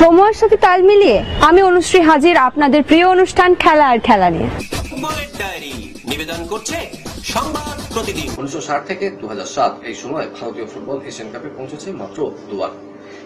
সময়ের সাথে তাল মিলিয়ে আমি অনুশ্রী হাজির আপনাদের প্রিয় অনুষ্ঠান খেলা আর খেলা নিয়ে। ফুটবলের ডায়েরি নিবেদন করছে সংবাদ প্রতিদিন। 1960 থেকে 2007 এই সময় ভারতীয় ফুটবল এশিয়ান কাপে পৌঁছেছে মাত্র দুবার,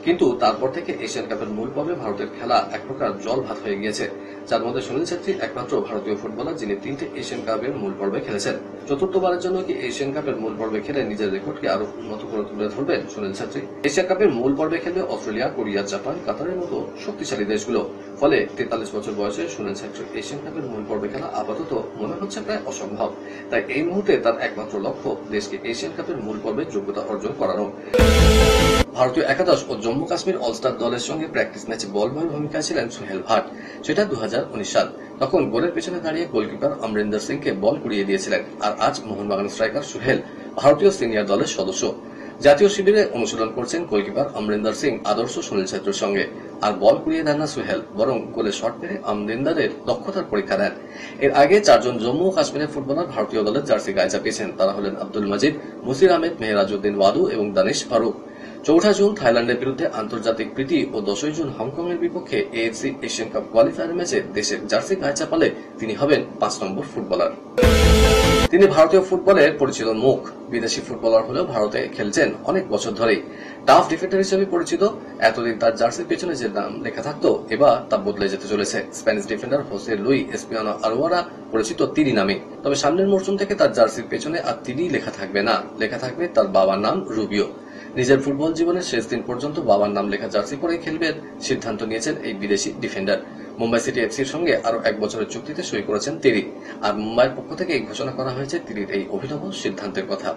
কিন্তু তারপর থেকে এশিয়ান কাপের মূল পর্বে ভারতের খেলা এক প্রকার জল ভাত হয়ে গিয়েছে, যার মধ্যে সুনীল ছেত্রী একমাত্র ভারতীয় ফুটবলার যিনি 3টে এশিয়ান কাপের মূল পর্বে খেলেছেন। চতুর্থবারের জন্য কি এশিয়ান কাপের মূল পর্বে খেলে নিজের রেকর্ডকে আরো উন্নত করে তুলে ধরবেন সুনীল ছেত্রী? এশিয়ান কাপের মূল পর্বে খেলবে অস্ট্রেলিয়া, কোরিয়া, জাপান, কাতারের মতো শক্তিশালী দেশগুলো। ফলে 43 বছর বয়সে সুনীল ছেত্রী এশিয়ান কাপের মূল পর্বে খেলা আপাতত মনে হচ্ছে প্রায় অসম্ভব। তাই এই মুহূর্তে তার একমাত্র লক্ষ্য দেশকে এশিয়ান কাপের মূল পর্বে যোগ্যতা অর্জন করানো। ভারতীয় একাদশ ও জম্মু কাশ্মীর অলস্টার দলের সঙ্গে প্র্যাকটিস ম্যাচে বল বয়ের ভূমিকায় ছিলেন সোহেল ভাট। সেটা 2019 সাল। তখন গোলের পেছনে দাঁড়িয়ে গোলকিপার অমরিন্দর সিংকে বল কুড়িয়ে দিয়েছিলেন। আর আজ মোহনবাগান স্ট্রাইকার সোহেল ভারতীয় সিনিয়র দলের সদস্য। জাতীয় শিবিরে অনুশীলন করছেন গোলকিপার অমরিন্দর সিং আদর্শ সুনীল ছেত্রীর সঙ্গে। আর বল কুড়িয়ে দেন না সোহেল, বরং গোলে শট মেরে অমরিন্দরের দক্ষতার পরীক্ষা দেন। এর আগে 4 জন জম্মু ও কাশ্মীরের ফুটবলার ভারতীয় দলের জার্সি গায়ে চাপিয়েছেন। তারা হলেন আব্দুল মজিদ, মুসির আহমেদ, মেহরাজউদ্দিন ওয়াদু এবং দানিশ ফারুক। 4 জুন থাইল্যান্ডের বিরুদ্ধে আন্তর্জাতিক প্রীতি ও 10 জুন হংকং এর বিপক্ষে এএফসি এশিয়ান কাপ কোয়ালিফায়ার ম্যাচে দেশের জার্সি গায়ে চাপালে তিনি হবেন 5 নম্বর ফুটবলার। তিনি ভারতীয় ফুটবলের পরিচিত মুখ। বিদেশি ফুটবলার হলেও ভারতে খেলছেন অনেক বছর ধরেই। টাফ ডিফেন্ডার হিসেবে পরিচিত। এতদিন তার জার্সির পেছনে যে নাম লেখা থাকতো, এবার তা বদলে যেতে চলেছে। স্প্যানিশ ডিফেন্ডার হোসে লুই এসপিয়ানো আরোয়ারা পরিচিত তিরি নামে। তবে সামনের মরশুম থেকে তার জার্সির পেছনে আর তিরি লেখা থাকবে না, লেখা থাকবে তার বাবার নাম রুবিও। নিজের ফুটবল জীবনের শেষ দিন পর্যন্ত বাবার নাম লেখা জার্সি পরে খেলবেন সিদ্ধান্ত নিয়েছেন এই বিদেশি ডিফেন্ডার। মুম্বাই সিটি এফসির সঙ্গে আরো 1 বছরের চুক্তিতে সই করেছেন তিরি। আর মুম্বাইয়ের পক্ষ থেকে ঘোষণা করা হয়েছে তিরির এই অভিনব সিদ্ধান্তের কথা।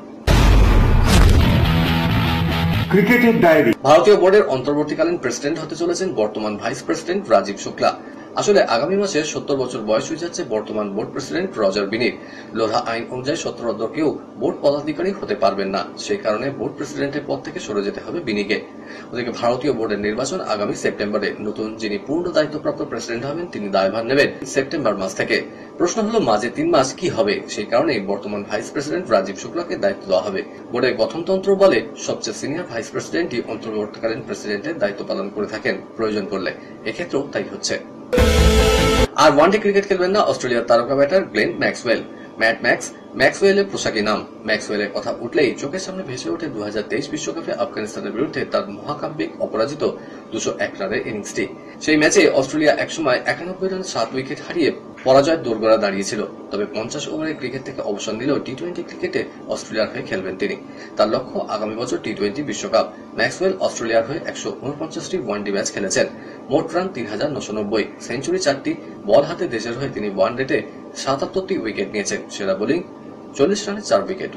ক্রিকেটের ডায়েরি। ভারতীয় বোর্ডের অন্তর্বর্তীকালীন প্রেসিডেন্ট হতে চলেছেন বর্তমান ভাইস প্রেসিডেন্ট রাজীব শুক্লা। আসলে আগামী মাসে 70 বছর বয়স হয়ে যাচ্ছে বর্তমান বোর্ড প্রেসিডেন্ট রজার বিনির। লোধা আইন অনুযায়ী 70 কেউ বোর্ড পদাধিকারী হতে পারবেন না। সেই কারণে বোর্ড প্রেসিডেন্টের পদ থেকে সরে যেতে হবে বিনিকে। ওদিকে ভারতীয় বোর্ডের নির্বাচন আগামী সেপ্টেম্বরে। নতুন যিনি পূর্ণ দায়িত্বপ্রাপ্ত প্রেসিডেন্ট হবেন তিনি দায়ভার নেবেন সেপ্টেম্বর মাস থেকে। প্রশ্ন হলো মাঝে 3 মাস কি হবে? সেই কারণেই বর্তমান ভাইস প্রেসিডেন্ট রাজীব শুক্লাকে দায়িত্ব দেওয়া হবে। বোর্ডের গঠনতন্ত্র বলে সবচেয়ে সিনিয়র ভাইস প্রেসিডেন্টই অন্তর্বর্তীকালীন প্রেসিডেন্টের দায়িত্ব পালন করে থাকেন প্রয়োজন পড়লে। এক্ষেত্রেও তাই হচ্ছে। আর ওয়ানডে ক্রিকেট খেলবেন না অস্ট্রেলিয়ার তারকা ব্যাটার গ্লেন ম্যাক্সওয়েল। ম্যাক্সওয়েলের পোশাকি নাম। ম্যাক্সওয়েলের কথা উঠলেই চোখের সামনে ভেসে ওঠে 2023 বিশ্বকাপে আফগানিস্তানের বিরুদ্ধে তার মহাকাব্যিক অপরাজিত 201 রানের ইনিংসটি। সেই ম্যাচে অস্ট্রেলিয়া একসময় 91 রানে 7 উইকেট হারিয়ে পরাজয়ের দোরগোড়া দাঁড়িয়েছিল। তবে 50 ওভারের ক্রিকেট থেকে অবসর নিলেও টি-20 ক্রিকেটে অস্ট্রেলিয়ার হয়ে খেলবেন তিনি। তার লক্ষ্য আগামী বছর টি-20 বিশ্বকাপ। ম্যাক্সওয়েল অস্ট্রেলিয়ার হয়ে 149টি ওয়ানডে ম্যাচ খেলেছেন। মোট রান 3990, সেঞ্চুরি 4টি। বল হাতে দেশের হয়ে তিনি ওয়ানডেতে 77টি উইকেট নিয়েছেন। সেরা বোলিং 40 রানে 4 উইকেট।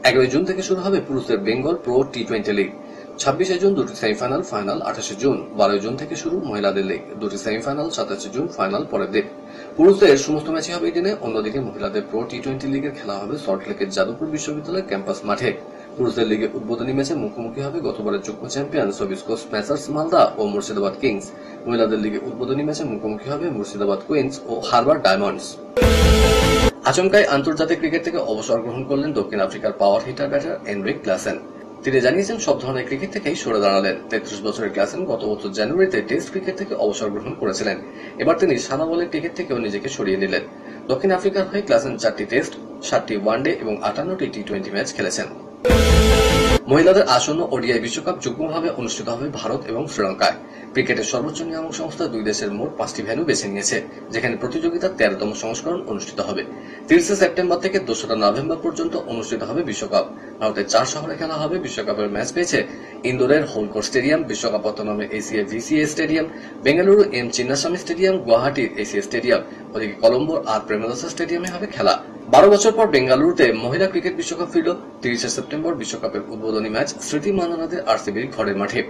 11 জুন থেকে শুরু হবে পুরুষদের বেঙ্গল প্রো টি-20 লিগ। 26 জুন 2টি সেমিফাইনাল, ফাইনাল 28 জুন। 12 জুন থেকে শুরু মহিলাদের লিগ। 2টি সেমিফাইনাল, 27 জুন, ফাইনাল পরের দিন। পুরুষদের সমস্ত ম্যাচই হবে এই দিনে। অন্যদিকে মহিলাদের প্রো টি-20 লিগের খেলা হবে সল্টলেকের যাদবপুর বিশ্ববিদ্যালয়ের ক্যাম্পাস মাঠে। পুরুষদের লিগে উদ্বোধনী ম্যাচে মুখোমুখি হবে গতবারের যুগ্ম চ্যাম্পিয়ন সবিস্কো স্ম্যাশার্স মালদা ও মুর্শিদাবাদ কিংস। মহিলাদের লিগে উদ্বোধনী ম্যাচে মুখোমুখি হবে মুর্শিদাবাদ কুইন্স ও হারবার ডায়মন্ডস। আচমকাই আন্তর্জাতিক ক্রিকেট থেকে অবসর গ্রহণ করলেন দক্ষিণ আফ্রিকার power hitter batter Heinrich Klaasen. তিনি জানিয়েছেন সব ধরনের ক্রিকেট থেকেই সরে দাঁড়ালেন। 33 বছরের ক্লাসেন গত বছর জানুয়ারিতে টেস্ট ক্রিকেট থেকে অবসর গ্রহণ করেছিলেন। এবার তিনি সাদা বলের ক্রিকেট থেকেও নিজেকে সরিয়ে নিলেন। দক্ষিণ আফ্রিকার হয়ে ক্লাসেন 4টি টেস্ট, 7টি ওয়ানডে এবং 58টি টি-20 ম্যাচ খেলেছেন। মহিলাদের আসন্ন ওডিআই বিশ্বকাপ যুগ্মভাবে অনুষ্ঠিত হবে ভারত এবং শ্রীলঙ্কায়। ক্রিকেটের সর্বোচ্চ নিয়ামক সংস্থা দুই দেশের মোট 5টি ভেন্যু বেছে নিয়েছে, যেখানে প্রতিযোগিতার 13তম সংস্করণ অনুষ্ঠিত হবে। 30 সেপ্টেম্বর থেকে 2রা নভেম্বর পর্যন্ত অনুষ্ঠিত হবে বিশ্বকাপ। ভারতের 4 শহরে খেলা হবে। বিশ্বকাপের ম্যাচ পেয়েছে ইন্দোরের হোলকর স্টেডিয়াম, বিশ্বকাপত্তনমের ACA VCA stadium, Bengaluru M Chinnaswamy stadium, গুয়াহাটির এসিএ স্টেডিয়াম। ওদিকে কলম্বোর আর প্রেমদাসা স্টেডিয়ামে হবে খেলা। 12 বছর পর বেঙ্গালুরুতে মহিলা ক্রিকেট বিশ্বকাপ ফিরল। 30 সেপ্টেম্বর বিশ্বকাপের উদ্বোধনী ম্যাচ স্মৃতি মান্ধানাদের আরসিবির ঘরের মাঠে।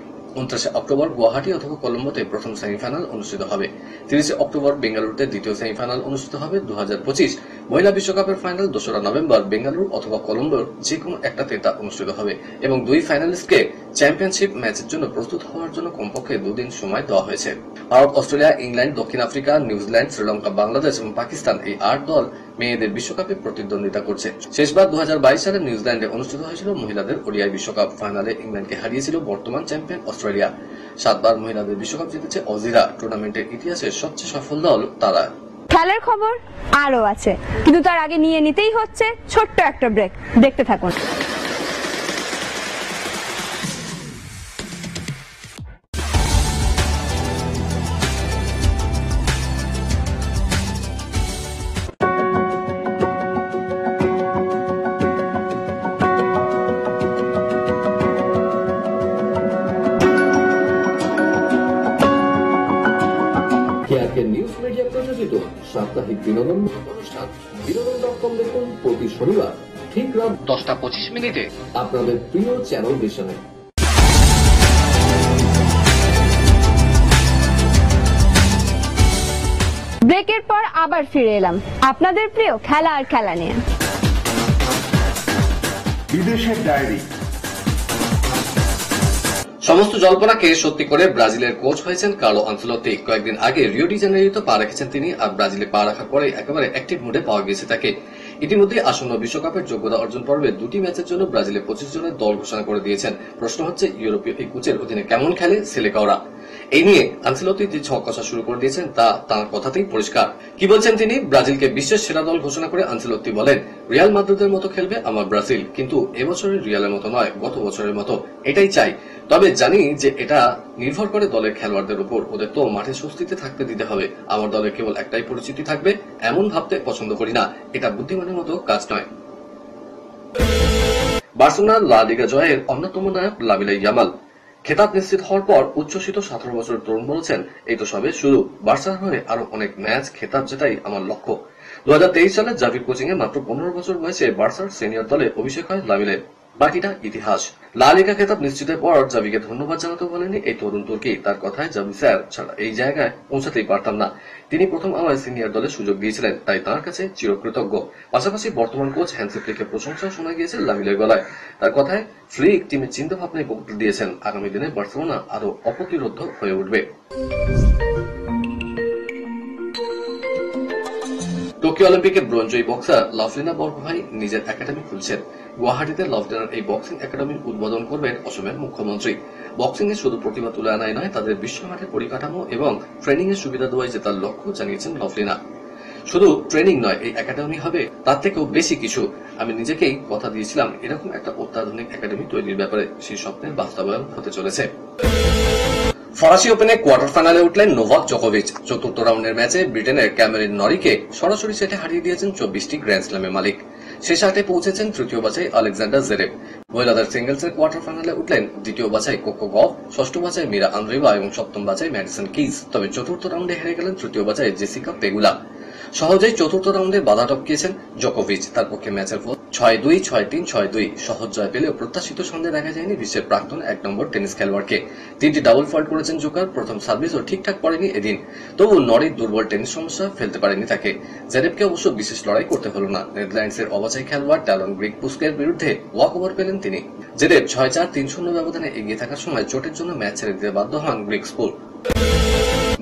29 অক্টোবর গুয়াহাটি অথবা কলম্বোতে প্রথম সেমিফাইনাল অনুষ্ঠিত হবে। 30 অক্টোবর বেঙ্গালুরুতে দ্বিতীয় সেমিফাইনাল অনুষ্ঠিত হবে। 2025 মহিলা বিশ্বকাপের ফাইনাল 2রা নভেম্বর বেঙ্গালুরু অথবা কলম্বোর যে কোনো একটাতে তা অনুষ্ঠিত হবে এবং দুই ফাইনালিস্টকে চ্যাম্পিয়নশিপ ম্যাচের জন্য প্রস্তুত হওয়ার জন্য কমপক্ষে 2 দিন সময় দেওয়া হয়েছে। ভারত, অস্ট্রেলিয়া, ইংল্যান্ড, দক্ষিণ আফ্রিকা, নিউজিল্যান্ড, শ্রীলঙ্কা, বাংলাদেশ এবং পাকিস্তান এই 8 দল মেয়েদের বিশ্বকাপে প্রতিদ্বন্দ্বিতা করছে। শেষবার 2022 সালে নিউজিল্যান্ডে অনুষ্ঠিত হয়েছিল মহিলাদের ওডিআই বিশ্বকাপ। ফাইনালে ইংল্যান্ডকে হারিয়েছিল বর্তমান চ্যাম্পিয়ন অস্ট্রেলিয়া। 7 বার মহিলাদের বিশ্বকাপ জিতেছে অজিরা। টুর্নামেন্টের ইতিহাসে সবচেয়ে সফল দল তারা। খেলার খবর আরো আছে, কিন্তু তার আগে নিয়ে নিতেই হচ্ছে ছোট্ট একটা ব্রেক। দেখতে থাকুন। নিউজ মিডিয়া প্রযোজিত সাপ্তাহিক বিনোদন অনুষ্ঠান বিনোদন.com দেখুন প্রতি শনিবার ঠিক রাত 10:25 আপনাদের প্রিয় চ্যানেল ভিশনে। ব্রেকের পর আবার ফিরে এলাম আপনাদের প্রিয় খেলা আর খেলা নিয়ে। বিদেশের ডায়েরি। সমস্ত জল্পনাকে সত্যি করে ব্রাজিলের কোচ হয়েছেন কার্লো আনচেলত্তি। কয়েকদিন আগে রিও ডি জেনেরিওতে পা রেখেছেন তিনি, আর ব্রাজিলে পা রাখার পরে একেবারে অ্যাক্টিভ মুডে পাওয়া গিয়েছে তাকে। ইতিমধ্যে আসন্ন বিশ্বকাপের যোগ্যতা অর্জন পর্বে 2টি ম্যাচের জন্য ব্রাজিলে 25 জনের দল ঘোষণা করে দিয়েছেন। প্রশ্ন হচ্ছে ইউরোপীয় এই কোচের অধীনে কেমন খেলে সেলেকাওরা। এই নিয়ে আনচেলত্তি যে ছক কষা শুরু করে দিয়েছেন তা তাঁর কথাতেই পরিষ্কার। কি বলছেন তিনি? ব্রাজিলকে বিশ্বের সেরা দল ঘোষণা করে আনচেলত্তি বলেন, রিয়াল মাদ্রিদের মতো খেলবে আমার ব্রাজিল, কিন্তু এবছরের রিয়ালের মতো নয়, গত বছরের মতো। এটাই চাই, তবে জানি যে এটা নির্ভর করে দলের খেলোয়াড়দের উপর। ওদের তো মাঠে স্বস্তিতে থাকতে দিতে হবে। আমার দলের কেবল একটাই পরিচিতি থাকবে এমন ভাবতে পছন্দ করি না। এটা বুদ্ধিমানের মতো কাজ নয়। বার্সেলোনা লা লিগা জয়ের অন্যতম নায়ক লামিনে ইয়ামাল। খেতাব নিশ্চিত হওয়ার পর উচ্ছ্বসিত 17 বছরের তরুণ বলেছেন, এই তো সবে শুরু, বার্সার হয়ে আরো অনেক ম্যাচ খেতাব জেতাই আমার লক্ষ্য। 2023 সালে জাভির কোচিং এ মাত্র 15 বছর বয়সে বার্সার সিনিয়র দলে অভিষেক হয় লামিনের। বাকিটা ইতিহাস। লা লিগা খেতাব নিশ্চিতের পর জাভিকে ধন্যবাদ জানাতে বলেনি এই তরুণ তুর্কি। তার কথায়, জাভি স্যার ছাড়া এই জায়গায় পৌঁছাতেই পারতাম না। তিনি প্রথম আমায় সিনিয়র দলে সুযোগ দিয়েছিলেন, তাই তাঁর কাছে চিরকৃতজ্ঞ। পাশাপাশি বর্তমান কোচ হ্যান্সি ফ্লিকের প্রশংসা শোনা গিয়েছে লামিনের গলায়। তার কথায়, ফ্লিক টিমের চিন্তা ভাবনায় বদলে দিয়েছেন। আগামী দিনে বার্সেলোনা আরো অপ্রতিরোধ্য হয়ে উঠবে। টোকিও অলিম্পিকে ব্রোঞ্জজয়ী বক্সার লাভলিনা বরগোহাঁই নিজের একাডেমি খুলছেন। গুয়াহাটিতে লাভলিনার এই বক্সিং একাডেমির উদ্বোধন করবেন অসমের মুখ্যমন্ত্রী। বক্সিং এ শুধু প্রতিভা তুলে আনাই নয়, তাদের বিশ্বমানের পরিকাঠামো এবং ট্রেনিং এর সুবিধা দেওয়াই যে তার লক্ষ্য জানিয়েছেন লাভলিনা। শুধু ট্রেনিং নয়, এই একাডেমি হবে তার থেকেও বেশি কিছু। আমি নিজেকেই কথা দিয়েছিলাম এরকম একটা অত্যাধুনিক একাডেমি তৈরির ব্যাপারে। সেই স্বপ্নের বাস্তবায়ন হতে চলেছে। ফরাসি ওপেনে কোয়ার্টার ফাইনালে উঠলেন নোভাক জোকোভিচ। চতুর্থ রাউন্ডের ম্যাচে ব্রিটেনের ক্যামেরন নরিকে সরাসরি সেটে হারিয়ে দিয়েছেন 24টি গ্র্যান্ড স্ল্যামের মালিক। শেষ আটে পৌঁছেছেন তৃতীয় বাছাই আলেকজান্ডার জেরেভ। মহিলাদের সিঙ্গলসের কোয়ার্টার ফাইনালে উঠলেন দ্বিতীয় বাছাই কোকো গফ, ষষ্ঠ বাছাই মিরা আন্দ্রিভা এবং সপ্তম বাছাই ম্যাডিসন কিজ। তবে চতুর্থ রাউন্ডে হেরে গেলেন তৃতীয় বাছাই জেসিকা পেগুলা। সহজেই চতুর্থ রাউন্ডে বাধা টপকিয়েছেন জোকোভিচ। তার পক্ষে ম্যাচের ফল 6-2, 6-3, 6-2। সহজ জয় পেলেও প্রত্যাশিত সন্দেহ দেখা যায়নি বিশ্বের প্রাক্তন 1 নম্বর টেনিস খেলোয়াড়কে। 3টি ডাবল ফল্ট করেছেন জোকার। প্রথম সার্ভিসও ঠিকঠাক পড়েনি এদিন। তবু নরির দুর্বল টেনিস সমস্যা ফেলতে পারেনি তাকে। জেরেভকে অবশ্য বিশেষ লড়াই করতে হল না। নেদারল্যান্ডসের অবাছাই খেলোয়াড় ট্যালন গ্রিগপুস্কের বিরুদ্ধে ওয়াক ওভার পেলেন তিনি। জেরেভ 6-4, 3-0 ব্যবধানে এগিয়ে থাকার সময় চোটের জন্য ম্যাচ ছেড়ে দিতে বাধ্য হন গ্রিগপুস্ক।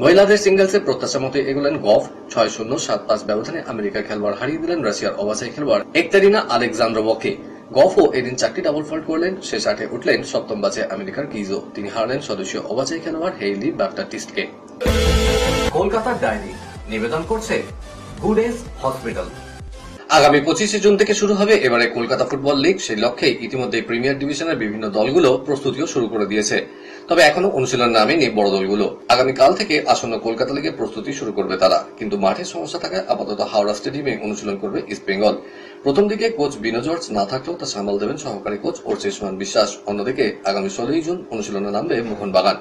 মহিলাদের সিঙ্গলসে প্রত্যাশা মতো এগোলেন গফ। 6-0, 7-5 ব্যবধানে আমেরিকার খেলোয়াড় হারিয়ে দিলেন রাশিয়ার অবাছাই খেলোয়াড় একতেরিনা আলেকজান্দ্রোভাকে। গফও এদিন 4টি ডাবল ফল্ট করলেন। শেষ আটে উঠলেন সপ্তম বাছাই আমেরিকার কিজো। তিনি হারলেন স্বদেশীয় অবাছাই খেলোয়াড় হেইলি ব্যাপটিস্টকে। কলকাতার ডায়েরি নিবেদন করছে গুডেস হসপিটাল। আগামী 25 জুন থেকে শুরু হবে এবারে কলকাতা ফুটবল লিগ। সেই লক্ষ্যে ইতিমধ্যে প্রিমিয়ার ডিভিশনের বিভিন্ন দলগুলো প্রস্তুতিও শুরু করে দিয়েছে। তবে এখনো অনুশীলন নামেনি বড় দলগুলো। আগামীকাল থেকে আসন্ন কলকাতা লিগের প্রস্তুতি শুরু করবে তারা। কিন্তু মাঠের সমস্যা থাকায় আপাতত হাওড়া স্টেডিয়ামে অনুশীলন করবে ইস্ট বেঙ্গল। প্রথম দিকে কোচ বিনো জর্জ না থাকলেও তা সামাল দেবেন সহকারী কোচ ওরচেশমান বিশ্বাস। অন্যদিকে আগামী 16 জুন অনুশীলনে নামবে মোহনবাগান।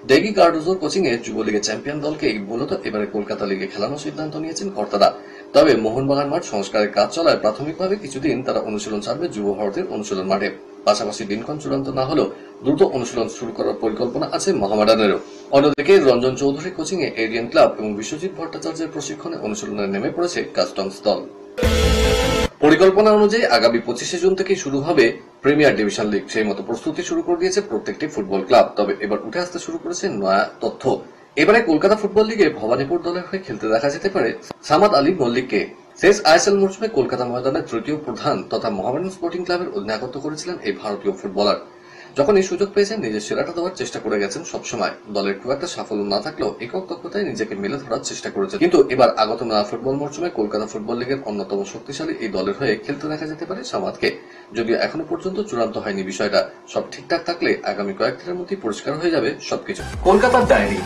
ডেগি কার্ডোজোর কোচিং এ যুবলীগের চ্যাম্পিয়ন দলকে মূলত এবারে কলকাতা লিগে খেলানোর সিদ্ধান্ত নিয়েছেন কর্তারা। তবে মোহনবাগান মাঠ সংস্কারের কাজ চলায় প্রাথমিকভাবে কিছুদিন তারা অনুশীলন ছাড়বে যুব ভারতের অনুশীলন মাঠে। পাশাপাশি দিনক্ষণ চূড়ান্ত না হলেও দ্রুত অনুশীলন শুরু করার পরিকল্পনা আছে মোহামেডানেরও। অন্যদিকে রঞ্জন চৌধুরী কোচিং এ এরিয়ান ক্লাব এবং বিশ্বজিৎ ভট্টাচার্যের প্রশিক্ষণে অনুশীলনে নেমে পড়েছে কাস্টমস দল। পরিকল্পনা অনুযায়ী আগামী 25শে জুন থেকেই শুরু হবে প্রিমিয়ার ডিভিশন লিগ। সেই মতো প্রস্তুতি শুরু করে দিয়েছে প্রত্যেকটি ফুটবল ক্লাব। তবে এবার উঠে আসতে শুরু করেছে নয়া তথ্য। এবারে কলকাতা ফুটবল লিগে ভবানীপুর দলের হয়ে খেলতে দেখা যেতে পারে সামাদ আলী মল্লিককে। শেষ আইএসএল মরশুমে কলকাতা ময়দানের তৃতীয় প্রধান তথা মোহামেডান স্পোর্টিং ক্লাবের অধিনায়কত্ব করেছিলেন এই ভারতীয় ফুটবলার। যখন এই সুযোগ পেয়েছেন নিজের সেরাটা দেওয়ার চেষ্টা করে গেছেন সবসময়। দলের খুব একটা সাফল্য না থাকলেও একক দক্ষতায় নিজেকে মেলে ধরার চেষ্টা করেছেন। কিন্তু এবার আগত নয়া ফুটবল মরশুমে কলকাতা ফুটবল লিগের অন্যতম শক্তিশালী এই দলের হয়ে খেলতে দেখা যেতে পারে সামাদকে। যদিও এখনো পর্যন্ত চূড়ান্ত হয়নি বিষয়টা। সব ঠিকঠাক থাকলে আগামী কয়েকদিনের মধ্যেই পরিষ্কার হয়ে যাবে সবকিছু। কলকাতার ডায়েরি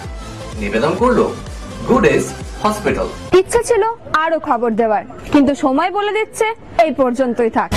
নিবেদন করলো গুড এজ হসপিটাল। ইচ্ছে ছিল আরো খবর দেওয়ার, কিন্তু সময় বলে দিচ্ছে এই পর্যন্তই থাক।